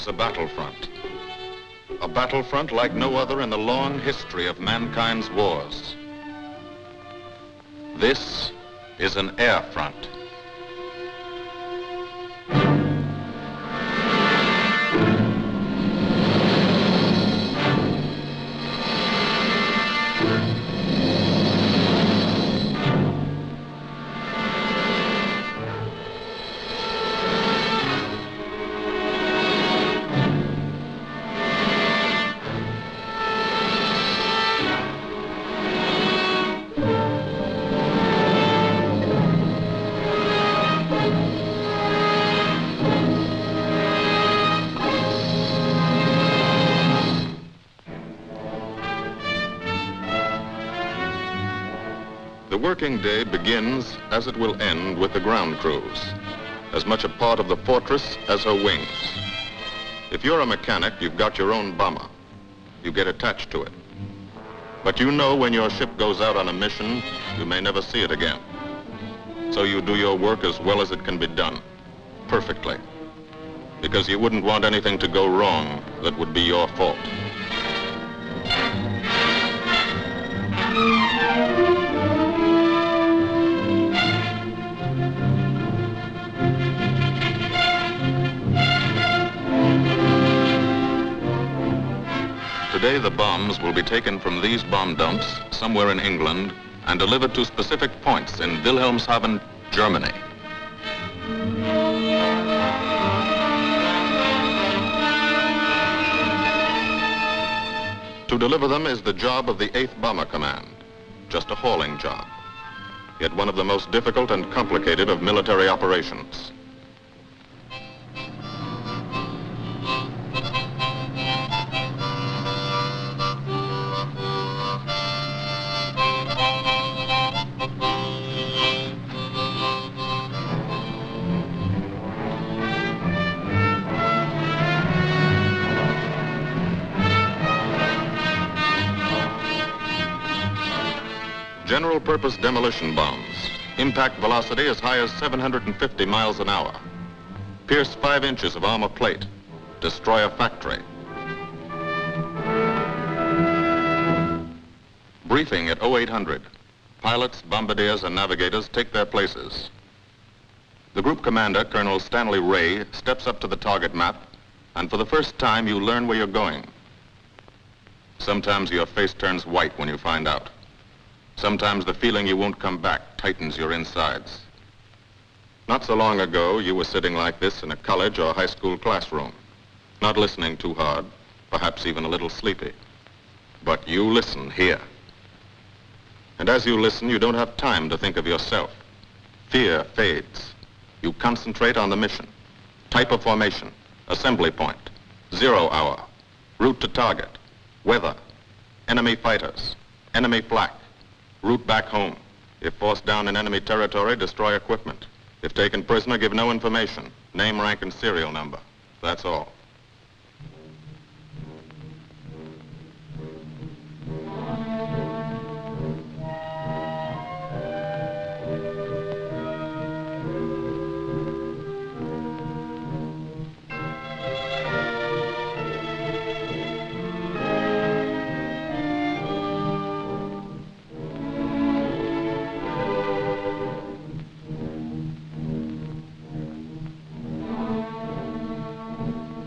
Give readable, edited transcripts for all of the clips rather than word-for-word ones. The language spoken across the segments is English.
is a battlefront. A battlefront like no other in the long history of mankind's wars. This is an air front. The working day begins, as it will end, with the ground crews, as much a part of the fortress as her wings. If you're a mechanic, you've got your own bomber. You get attached to it. But you know when your ship goes out on a mission, you may never see it again. So you do your work as well as it can be done, perfectly, because you wouldn't want anything to go wrong that would be your fault. Today, the bombs will be taken from these bomb dumps somewhere in England and delivered to specific points in Wilhelmshaven, Germany. To deliver them is the job of the 8th Bomber Command, just a hauling job, yet one of the most difficult and complicated of military operations. General purpose demolition bombs, impact velocity as high as 750 miles an hour, pierce 5 inches of armor plate, destroy a factory. Briefing at 0800. Pilots, bombardiers, and navigators take their places. The group commander, Colonel Stanley Ray, steps up to the target map, and for the first time you learn where you're going. Sometimes your face turns white when you find out. Sometimes the feeling you won't come back tightens your insides. Not so long ago, you were sitting like this in a college or high school classroom, not listening too hard, perhaps even a little sleepy. But you listen here. And as you listen, you don't have time to think of yourself. Fear fades. You concentrate on the mission, type of formation, assembly point, 0 hour, route to target, weather, enemy fighters, enemy flak, route back home. If forced down in enemy territory, destroy equipment. If taken prisoner, give no information. Name, rank, and serial number. That's all.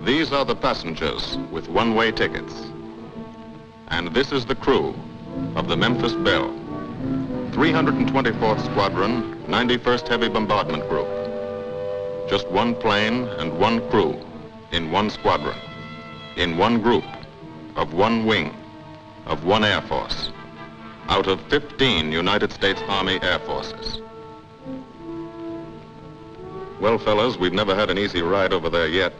These are the passengers with one-way tickets. And this is the crew of the Memphis Belle, 324th Squadron, 91st Heavy Bombardment Group. Just one plane and one crew in one squadron, in one group, of one wing, of one Air Force, out of 15 United States Army Air Forces. Well, fellas, we've never had an easy ride over there yet.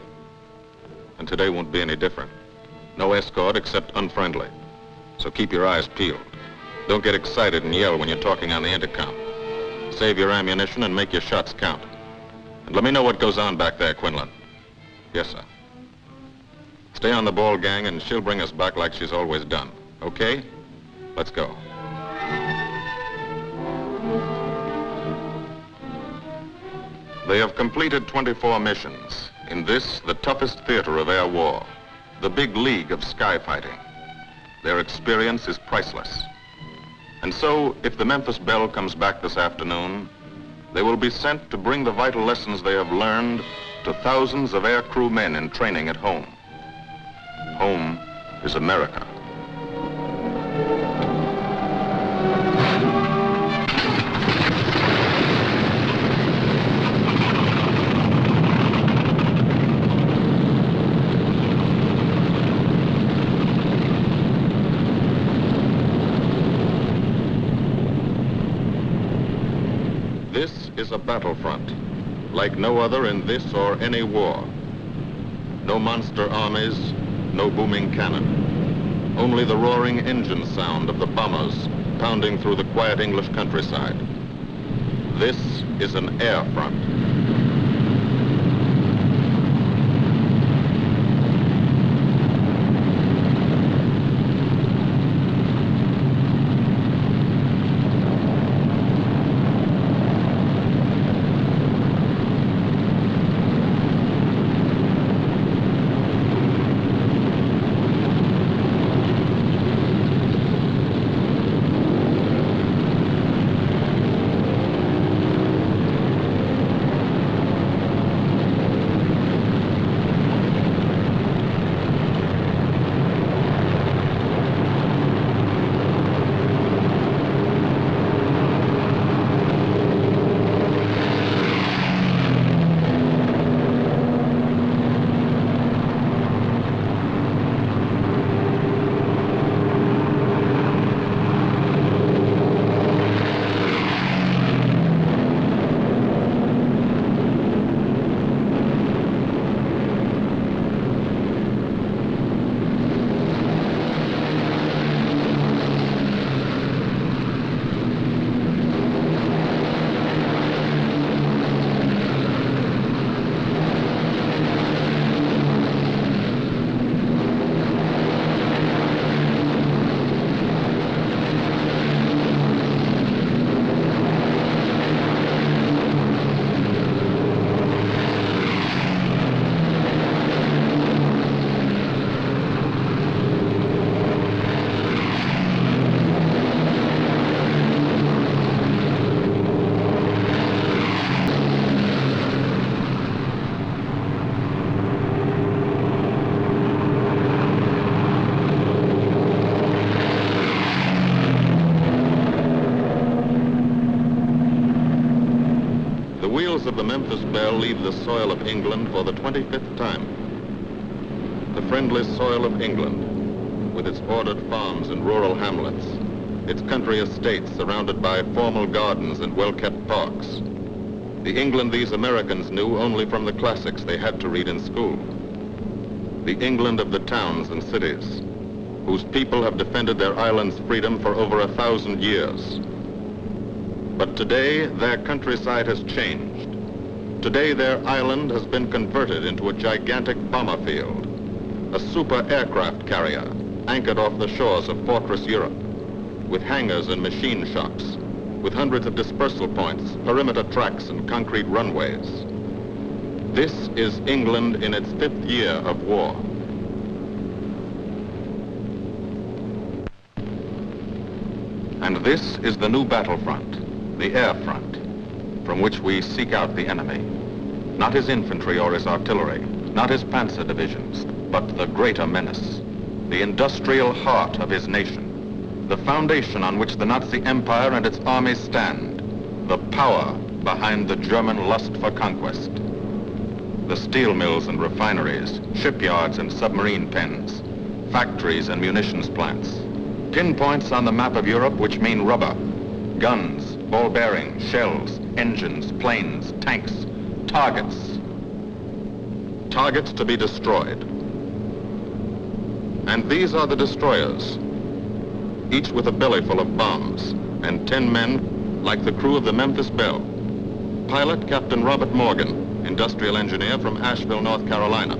And today won't be any different. No escort except unfriendly. So keep your eyes peeled. Don't get excited and yell when you're talking on the intercom. Save your ammunition and make your shots count. And let me know what goes on back there, Quinlan. Yes, sir. Stay on the ball, gang, and she'll bring us back like she's always done. Okay? Let's go. They have completed 24 missions. In this, the toughest theater of air war, the big league of sky fighting, their experience is priceless. And so, if the Memphis Belle comes back this afternoon, they will be sent to bring the vital lessons they have learned to thousands of air crew men in training at home. Home is America. This is a battlefront, like no other in this or any war. No monster armies, no booming cannon. Only the roaring engine sound of the bombers pounding through the quiet English countryside. This is an air front. Of the Memphis Belle leave the soil of England for the 25th time. The friendly soil of England, with its ordered farms and rural hamlets, its country estates surrounded by formal gardens and well-kept parks. The England these Americans knew only from the classics they had to read in school. The England of the towns and cities, whose people have defended their island's freedom for over 1,000 years. But today, their countryside has changed. Today, their island has been converted into a gigantic bomber field, a super aircraft carrier anchored off the shores of Fortress Europe, with hangars and machine shops, with hundreds of dispersal points, perimeter tracks, and concrete runways. This is England in its 5th year of war. And this is the new battlefront, the air front, from which we seek out the enemy. Not his infantry or his artillery, not his panzer divisions, but the greater menace, the industrial heart of his nation, the foundation on which the Nazi Empire and its armies stand, the power behind the German lust for conquest. The steel mills and refineries, shipyards and submarine pens, factories and munitions plants, pinpoints on the map of Europe which mean rubber, guns, ball bearings, shells, engines, planes, tanks, targets. Targets to be destroyed. And these are the destroyers, each with a belly full of bombs, and 10 men like the crew of the Memphis Belle. Pilot Captain Robert Morgan, industrial engineer from Asheville, North Carolina.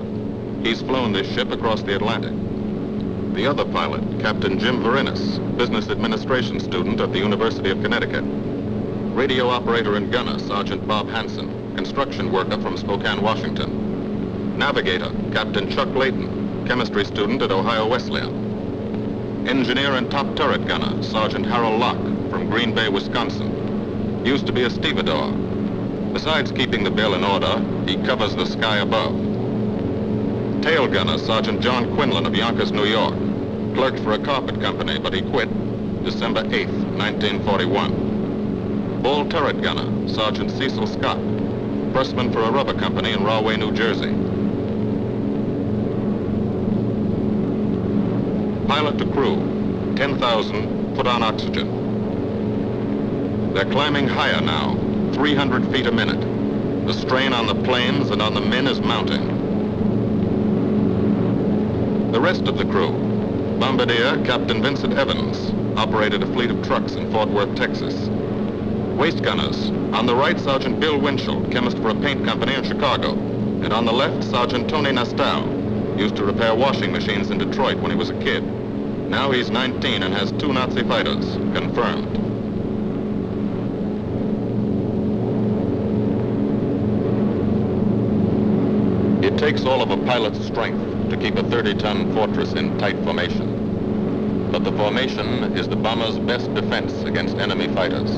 He's flown this ship across the Atlantic. The other pilot, Captain Jim Verinis, business administration student at the University of Connecticut. Radio operator and gunner, Sergeant Bob Hansen, construction worker from Spokane, Washington. Navigator, Captain Chuck Layton, chemistry student at Ohio Wesleyan. Engineer and top turret gunner, Sergeant Harold Locke from Green Bay, Wisconsin. Used to be a stevedore. Besides keeping the Belle in order, he covers the sky above. Tail gunner, Sergeant John Quinlan of Yonkers, New York. Clerked for a carpet company, but he quit December 8th, 1941. Ball turret gunner, Sergeant Cecil Scott. Firstman for a rubber company in Rahway, New Jersey. Pilot to crew, 10,000, put on oxygen. They're climbing higher now, 300 feet a minute. The strain on the planes and on the men is mounting. The rest of the crew, Bombardier Captain Vincent Evans, operated a fleet of trucks in Fort Worth, Texas. Waist gunners, on the right, Sergeant Bill Winchell, chemist for a paint company in Chicago. And on the left, Sergeant Tony Nastal, used to repair washing machines in Detroit when he was a kid. Now he's 19 and has 2 Nazi fighters, confirmed. It takes all of a pilot's strength to keep a 30-ton fortress in tight formation. But the formation is the bomber's best defense against enemy fighters.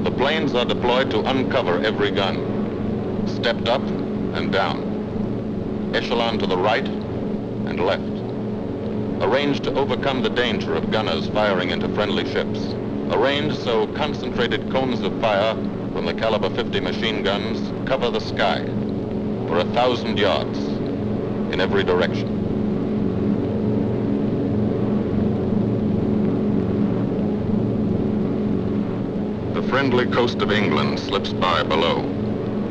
The planes are deployed to uncover every gun, stepped up and down, echelon to the right and left, arranged to overcome the danger of gunners firing into friendly ships, arranged so concentrated cones of fire from the caliber 50 machine guns cover the sky for 1,000 yards in every direction. The friendly coast of England slips by below.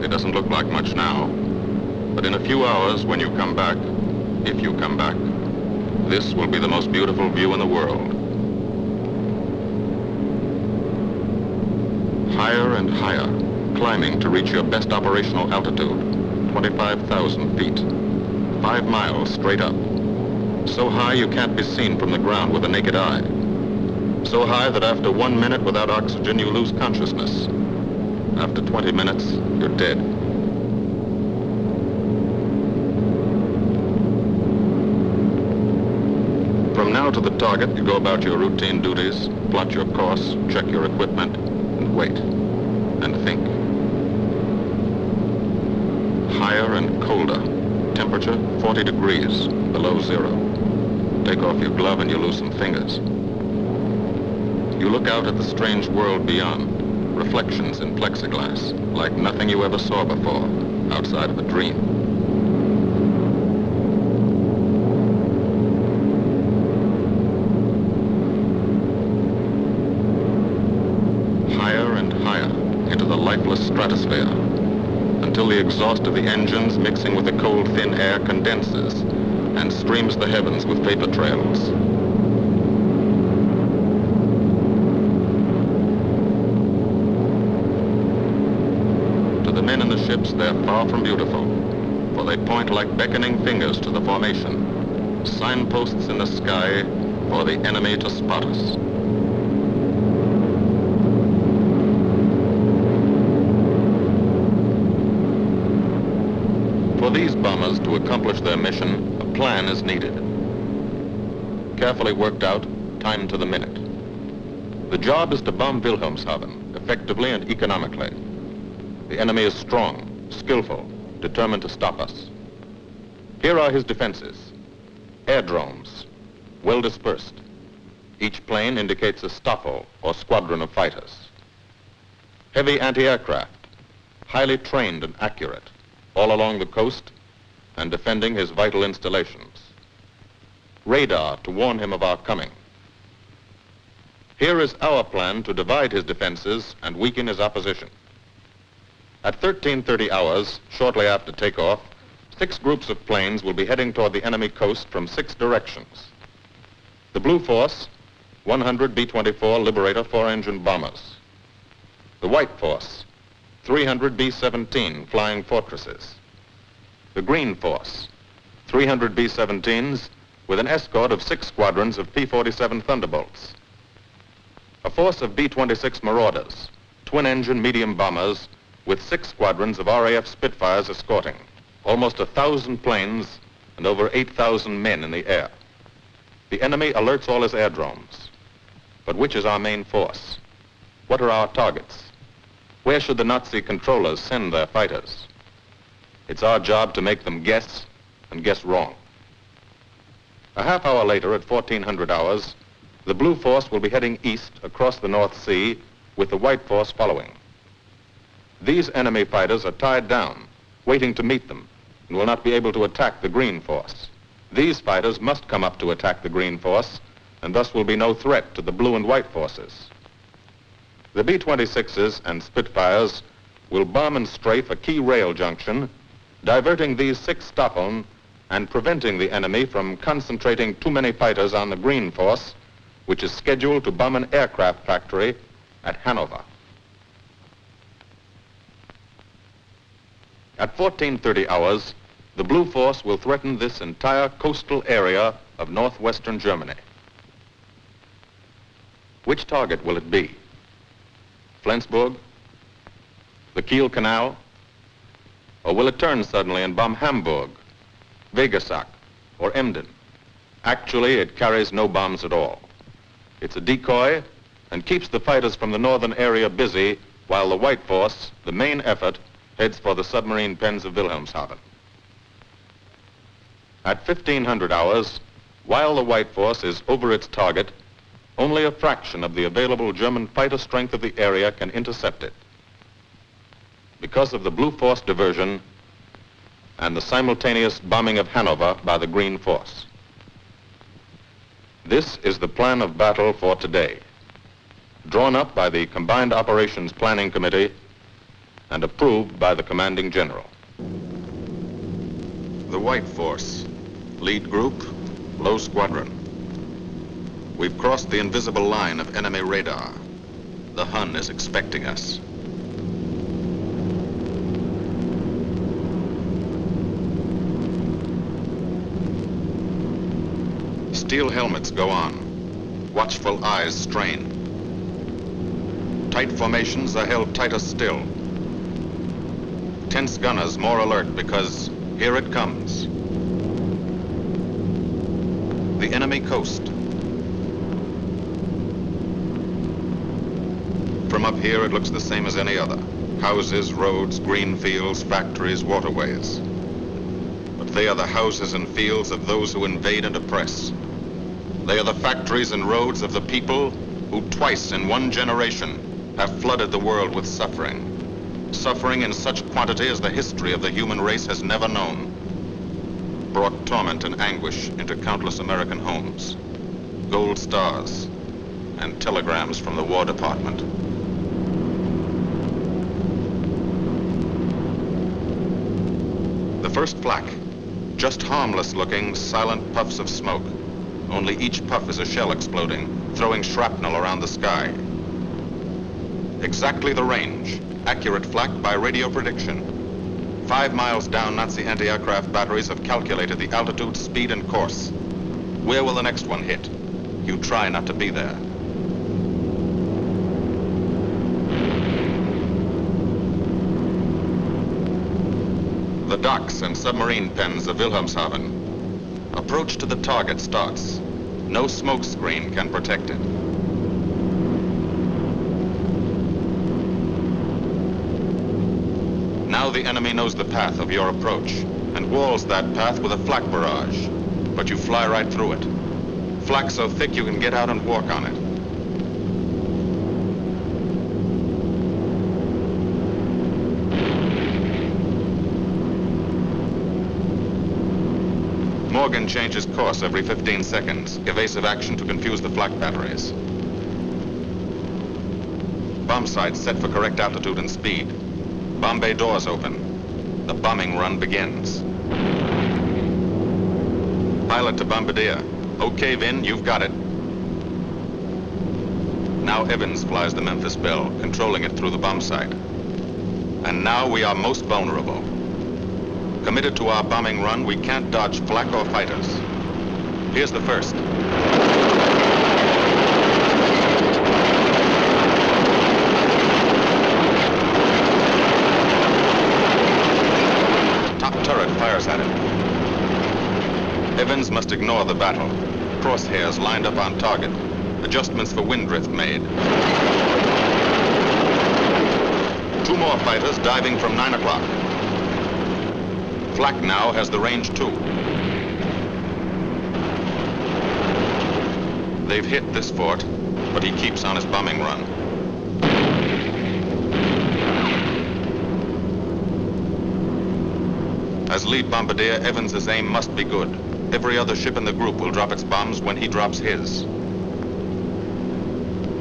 It doesn't look like much now, but in a few hours when you come back, if you come back, this will be the most beautiful view in the world. Higher and higher, climbing to reach your best operational altitude, 25,000 feet, 5 miles straight up. So high you can't be seen from the ground with the naked eye. So high that after 1 minute without oxygen, you lose consciousness. After 20 minutes, you're dead. From now to the target, you go about your routine duties, plot your course, check your equipment, and wait, and think. Higher and colder. Temperature, 40 degrees, below zero. Take off your glove and you lose some fingers. You look out at the strange world beyond, reflections in plexiglass, like nothing you ever saw before, outside of a dream. Higher and higher into the lifeless stratosphere, until the exhaust of the engines mixing with the cold, thin air condenses and streams the heavens with vapor trails. To the men in the ships, they're far from beautiful, for they point like beckoning fingers to the formation, signposts in the sky for the enemy to spot us. For these bombers to accomplish their mission, a plan is needed. Carefully worked out, timed to the minute. The job is to bomb Wilhelmshaven effectively and economically. The enemy is strong, skillful, determined to stop us. Here are his defenses. Airdromes, well dispersed. Each plane indicates a stoffel or squadron of fighters. Heavy anti-aircraft, highly trained and accurate, all along the coast and defending his vital installations. Radar to warn him of our coming. Here is our plan to divide his defenses and weaken his opposition. At 13:30 hours, shortly after takeoff, 6 groups of planes will be heading toward the enemy coast from 6 directions. The Blue Force, 100 B-24 Liberator 4-engine bombers. The White Force, 300 B-17 Flying Fortresses. The Green Force, 300 B-17s with an escort of 6 squadrons of P-47 Thunderbolts. A force of B-26 Marauders, twin-engine medium bombers with 6 squadrons of RAF Spitfires escorting. Almost 1,000 planes and over 8,000 men in the air. The enemy alerts all his aerodromes. But which is our main force? What are our targets? Where should the Nazi controllers send their fighters? It's our job to make them guess, and guess wrong. A half hour later, at 1400 hours, the Blue Force will be heading east across the North Sea with the White Force following. These enemy fighters are tied down, waiting to meet them, and will not be able to attack the Green Force. These fighters must come up to attack the Green Force, and thus will be no threat to the Blue and White Forces. The B-26s and Spitfires will bomb and strafe a key rail junction, diverting these 6 Staffeln and preventing the enemy from concentrating too many fighters on the Green Force, which is scheduled to bomb an aircraft factory at Hanover. At 1430 hours, the Blue Force will threaten this entire coastal area of northwestern Germany. Which target will it be? Flensburg? The Kiel Canal? Or will it turn suddenly and bomb Hamburg, Wegesack, or Emden? Actually, it carries no bombs at all. It's a decoy and keeps the fighters from the northern area busy while the White Force, the main effort, heads for the submarine pens of Wilhelmshaven. At 1500 hours, while the White Force is over its target, only a fraction of the available German fighter strength of the area can intercept it. Because of the Blue Force diversion and the simultaneous bombing of Hanover by the Green Force. This is the plan of battle for today, drawn up by the Combined Operations Planning Committee and approved by the Commanding General. The White Force, lead group, low squadron. We've crossed the invisible line of enemy radar. The Hun is expecting us. Steel helmets go on. Watchful eyes strain. Tight formations are held tighter still. Tense gunners more alert because here it comes. The enemy coast. From up here, it looks the same as any other. Houses, roads, green fields, factories, waterways. But they are the houses and fields of those who invade and oppress. They are the factories and roads of the people who twice in one generation have flooded the world with suffering. Suffering in such quantity as the history of the human race has never known. Brought torment and anguish into countless American homes. Gold stars and telegrams from the War Department. The first flak, just harmless-looking, silent puffs of smoke. Only each puff is a shell exploding, throwing shrapnel around the sky. Exactly the range, accurate flak by radio prediction. 5 miles down, Nazi anti-aircraft batteries have calculated the altitude, speed, and course. Where will the next one hit? You try not to be there. The docks and submarine pens of Wilhelmshaven. Approach to the target starts. No smoke screen can protect it. Now the enemy knows the path of your approach and walls that path with a flak barrage, but you fly right through it. Flak so thick you can get out and walk on it. Morgan changes course every 15 seconds, evasive action to confuse the flak batteries. Bomb sights set for correct altitude and speed. Bomb bay doors open. The bombing run begins. Pilot to bombardier. Okay, Vin, you've got it. Now Evans flies the Memphis Belle, controlling it through the bomb sight. And now we are most vulnerable. Committed to our bombing run, we can't dodge flak or fighters. Here's the first. Top turret fires at him. Evans must ignore the battle. Crosshairs lined up on target. Adjustments for wind drift made. 2 more fighters diving from 9 o'clock. Flak now has the range too. They've hit this fort, but he keeps on his bombing run. As lead bombardier, Evans's aim must be good. Every other ship in the group will drop its bombs when he drops his.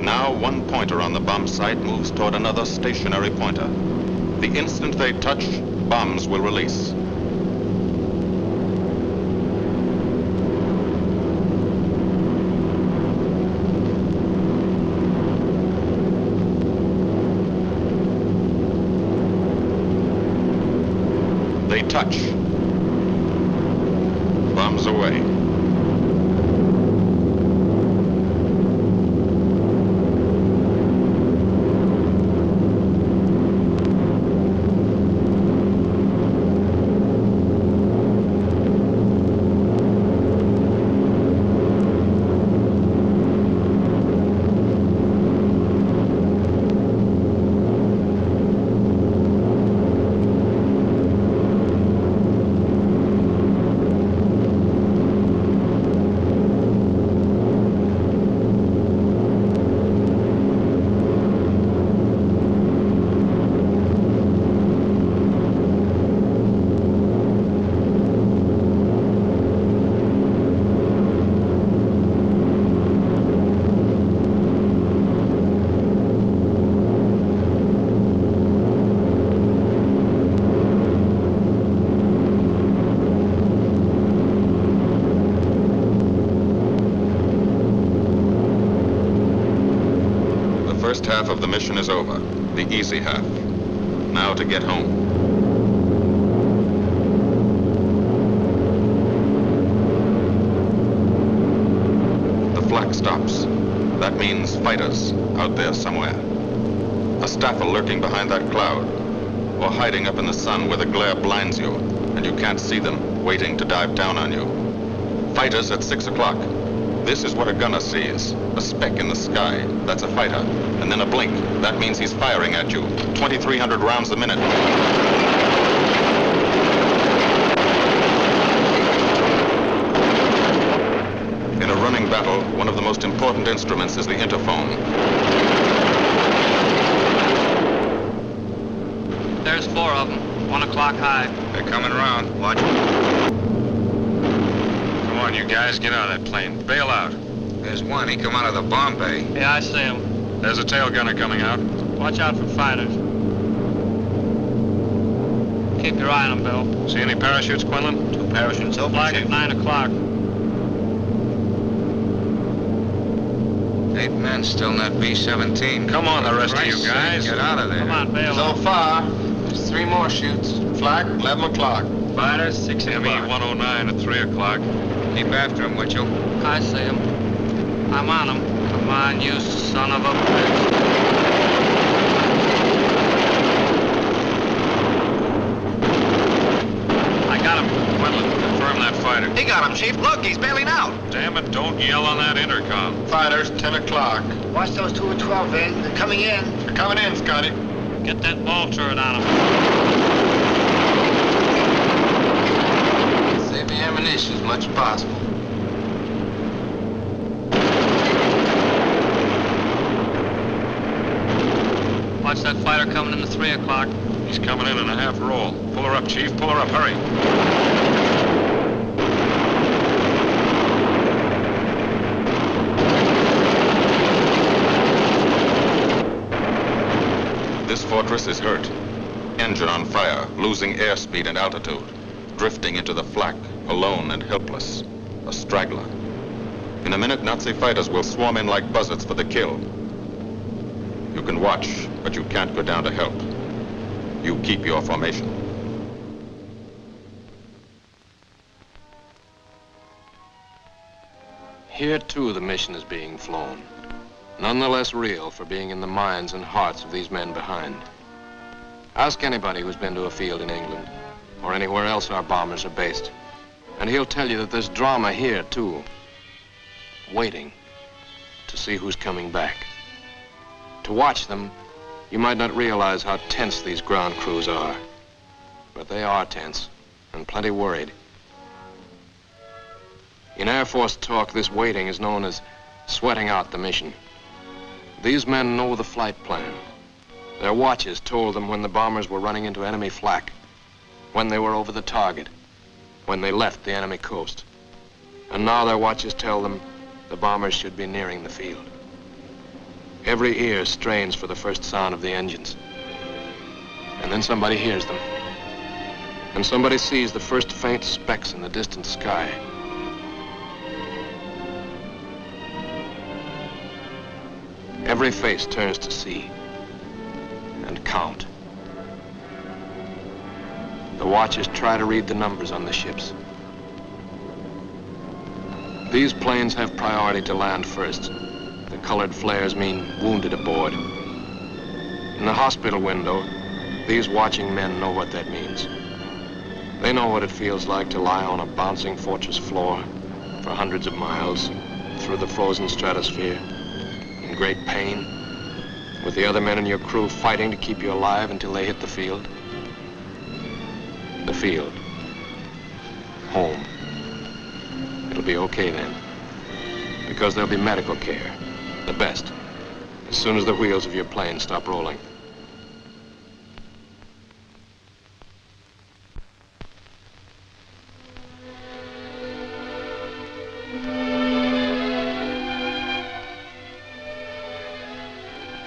Now, one pointer on the bomb site moves toward another stationary pointer. The instant they touch, bombs will release. They touch. Bombs away. First half of the mission is over, the easy half. Now to get home. The flak stops. That means fighters out there somewhere. A staffer lurking behind that cloud, or hiding up in the sun where the glare blinds you and you can't see them, waiting to dive down on you. Fighters at 6 o'clock. This is what a gunner sees. A speck in the sky, that's a fighter. And then a blink, that means he's firing at you. 2,300 rounds a minute. In a running battle, one of the most important instruments is the interphone. There's 4 of them, 1 o'clock high. They're coming around. Watch them. Come on, you guys, get out of that plane. Bail out. There's one. He come out of the bomb bay. Yeah, I see him. There's a tail gunner coming out. Watch out for fighters. Keep your eye on them, Bill. See any parachutes, Quinlan? 2 parachutes open. Flag at 9 o'clock. 8 men still in that B-17. Come on, the rest of you guys. Get out of there. Come on, bail So out. far, there's 3 more shoots. Flak, 11 o'clock. Fighters, 6 o'clock. ME-109 at 3 o'clock. Keep after him, Mitchell. I see him. I'm on him. Come on, you son of a bitch. I got him. Quinlan, confirm that fighter. He got him, Chief. Look, he's bailing out. Damn it, don't yell on that intercom. Fighters, 10 o'clock. Watch those 2 at 12, Vin. They're coming in. They're coming in, Scotty. Get that ball turret on him. Save the ammunition as much as possible. Watch that fighter coming in the 3 o'clock. He's coming in a half roll. Pull her up, Chief. Pull her up. Hurry. This fortress is hurt. Engine on fire, losing airspeed and altitude. Drifting into the flak, alone and helpless. A straggler. In a minute, Nazi fighters will swarm in like buzzards for the kill. You can watch, but you can't go down to help. You keep your formation. Here, too, the mission is being flown. None the less real for being in the minds and hearts of these men behind. Ask anybody who's been to a field in England, or or anywhere else our bombers are based. And he'll tell you that there's drama here, too. Waiting to see who's coming back. To watch them, you might not realize how tense these ground crews are. But they are tense, and plenty worried. In Air Force talk, this waiting is known as sweating out the mission. These men know the flight plan. Their watches told them when the bombers were running into enemy flak, when they were over the target, when they left the enemy coast. And now their watches tell them the bombers should be nearing the field. Every ear strains for the first sound of the engines. And then somebody hears them. And somebody sees the first faint specks in the distant sky. Every face turns to see and count. The watchers try to read the numbers on the ships. These planes have priority to land first. The colored flares mean wounded aboard. In the hospital window, these watching men know what that means. They know what it feels like to lie on a bouncing fortress floor for hundreds of miles through the frozen stratosphere in great pain, with the other men in your crew fighting to keep you alive until they hit the field. The field. Home. It'll be okay then, because there'll be medical care, the best, as soon as the wheels of your plane stop rolling.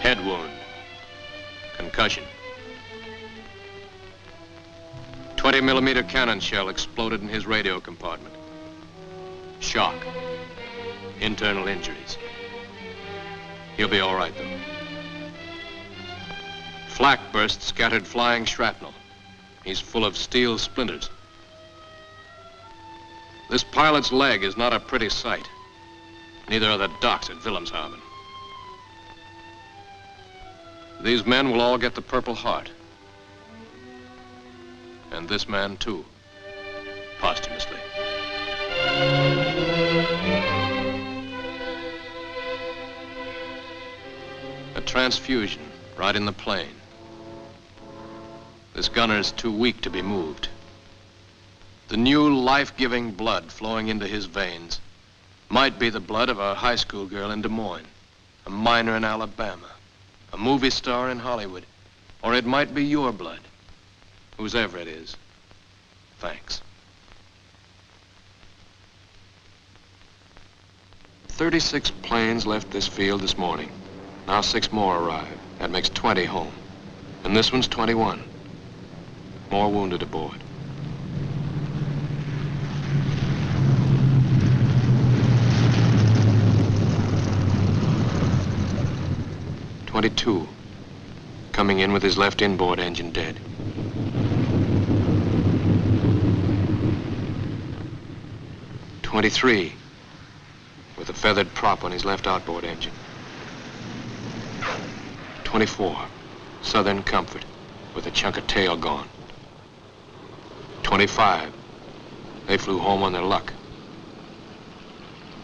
Head wound. Concussion. 20-millimeter cannon shell exploded in his radio compartment. Shock. Internal injuries. He'll be all right, though. Flak burst scattered flying shrapnel. He's full of steel splinters. This pilot's leg is not a pretty sight. Neither are the docks at Wilhelmshaven. These men will all get the Purple Heart. And this man, too, posthumously. A transfusion right in the plane. This gunner's too weak to be moved. The new life-giving blood flowing into his veins might be the blood of a high school girl in Des Moines, a miner in Alabama, a movie star in Hollywood, or it might be your blood. Whosever it is, thanks. 36 planes left this field this morning. Now 6 more arrive. That makes 20 home. And this one's 21. More wounded aboard. "22, coming in with his left inboard engine dead. 23, with a feathered prop on his left outboard engine. 24, Southern Comfort, with a chunk of tail gone. 25, they flew home on their luck.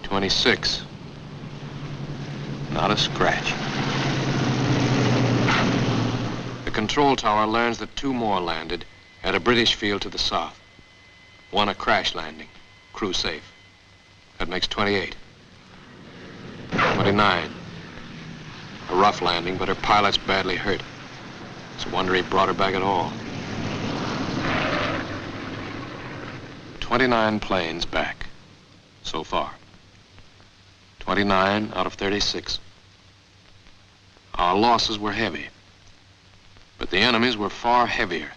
26, not a scratch. The control tower learns that 2 more landed at a British field to the south. 1 a crash landing, crew safe. That makes 28. 29. A rough landing, but her pilot's badly hurt. It's a wonder he brought her back at all. 29 planes back, so far. 29 out of 36. Our losses were heavy, but the enemy's were far heavier.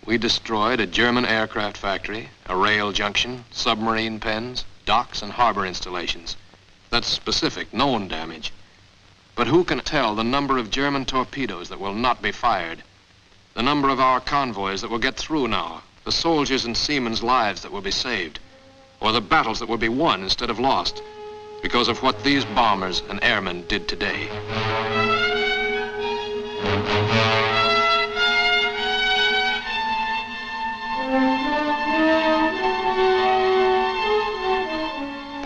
We destroyed a German aircraft factory, a rail junction, submarine pens, docks and harbor installations. That's specific, known damage. But who can tell the number of German torpedoes that will not be fired? The number of our convoys that will get through now? The soldiers and seamen's lives that will be saved? Or the battles that will be won instead of lost because of what these bombers and airmen did today?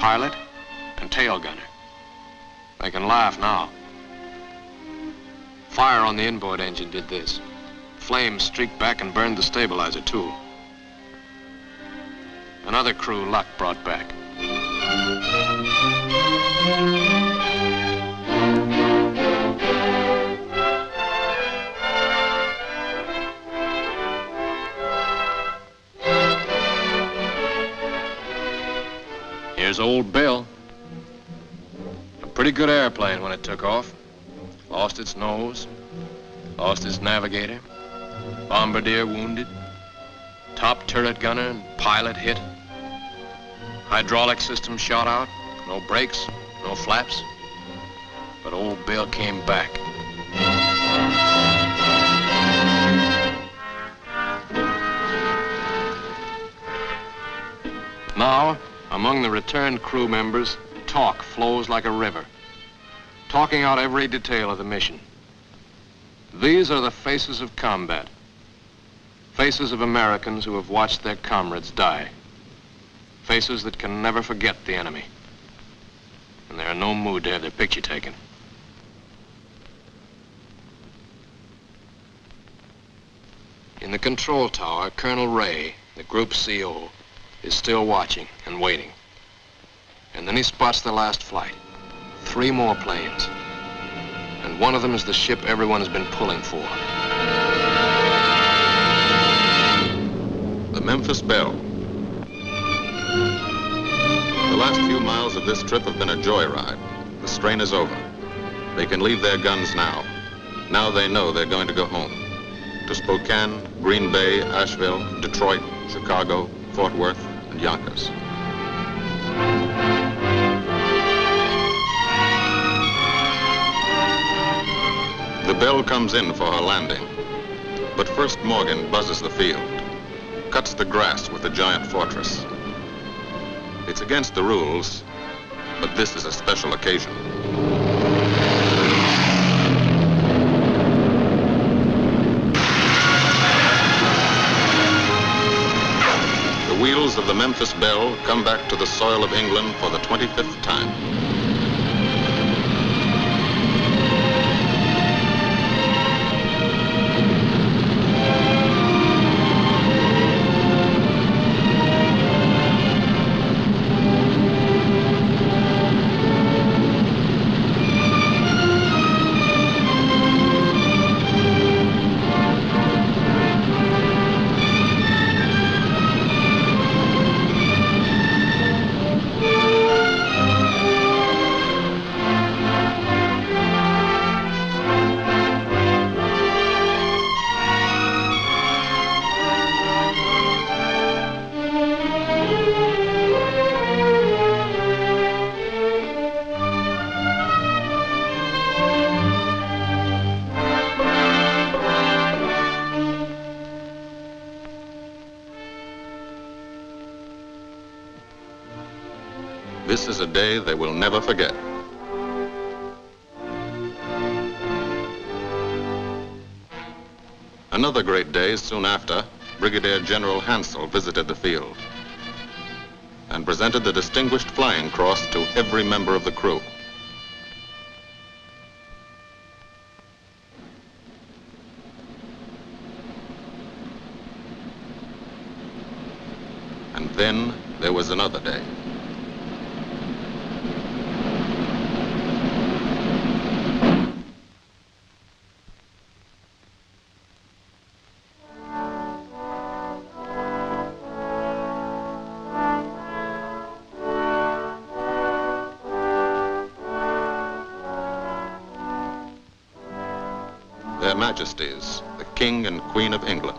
pilot, and tail gunner. They can laugh now. Fire on the inboard engine did this. Flames streaked back and burned the stabilizer, too. Another crew luck brought back. Here's old Belle. A pretty good airplane when it took off. Lost its nose, lost its navigator, bombardier wounded, top turret gunner and pilot hit. Hydraulic system shot out, no brakes, no flaps. But old Belle came back. Now, among the returned crew members, talk flows like a river, talking out every detail of the mission. These are the faces of combat, faces of Americans who have watched their comrades die, faces that can never forget the enemy, and they're in no mood to have their picture taken. In the control tower, Colonel Ray, the group CO, is still watching and waiting. And then he spots the last flight. 3 more planes. And one of them is the ship everyone has been pulling for. The Memphis Belle. The last few miles of this trip have been a joyride. The strain is over. They can leave their guns now. Now they know they're going to go home. To Spokane, Green Bay, Asheville, Detroit, Chicago, Fort Worth, and Yonkers. The Belle comes in for her landing. But first Morgan buzzes the field, cuts the grass with the giant fortress. It's against the rules, but this is a special occasion. The wheels of the Memphis Belle come back to the soil of England for the 25th time. This is a day they will never forget. Another great day soon after, Brigadier General Hansel visited the field and presented the Distinguished Flying Cross to every member of the crew. And then there was another day. Their Majesties, the King and Queen of England.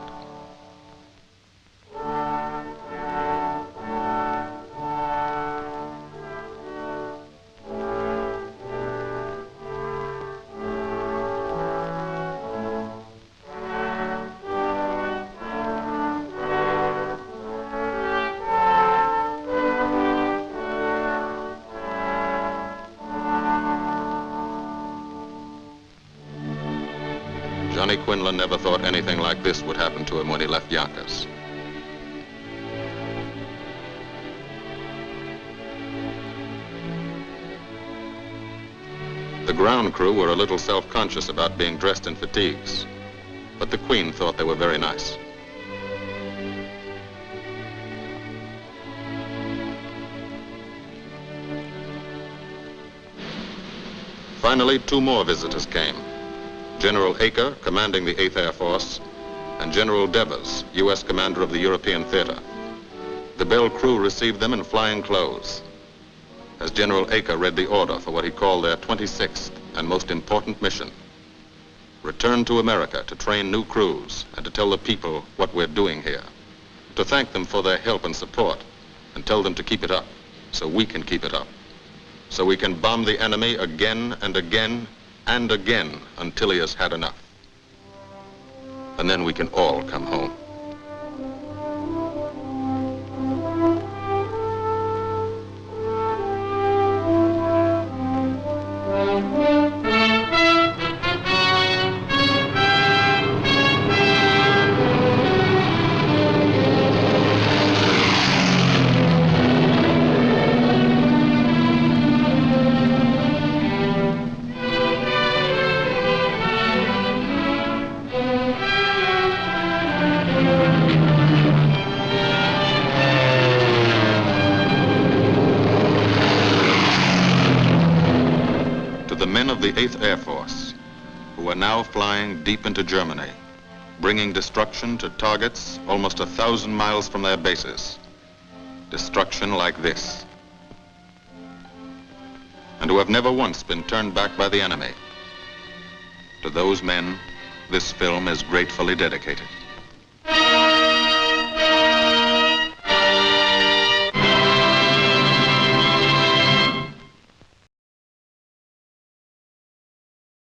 Johnny Quinlan never thought anything like this would happen to him when he left Yonkers. The ground crew were a little self-conscious about being dressed in fatigues, but the Queen thought they were very nice. Finally, 2 more visitors came. General Acre, commanding the 8th Air Force, and General Devers, U.S. commander of the European Theater. The Belle crew received them in flying clothes, as General Acre read the order for what he called their 26th and most important mission. Return to America to train new crews and to tell the people what we're doing here. To thank them for their help and support and tell them to keep it up so we can keep it up. So we can bomb the enemy again and again and again until he has had enough. And then we can all come home. The 8th Air Force, who are now flying deep into Germany, bringing destruction to targets almost 1,000 miles from their bases. Destruction like this. And who have never once been turned back by the enemy. To those men, this film is gratefully dedicated.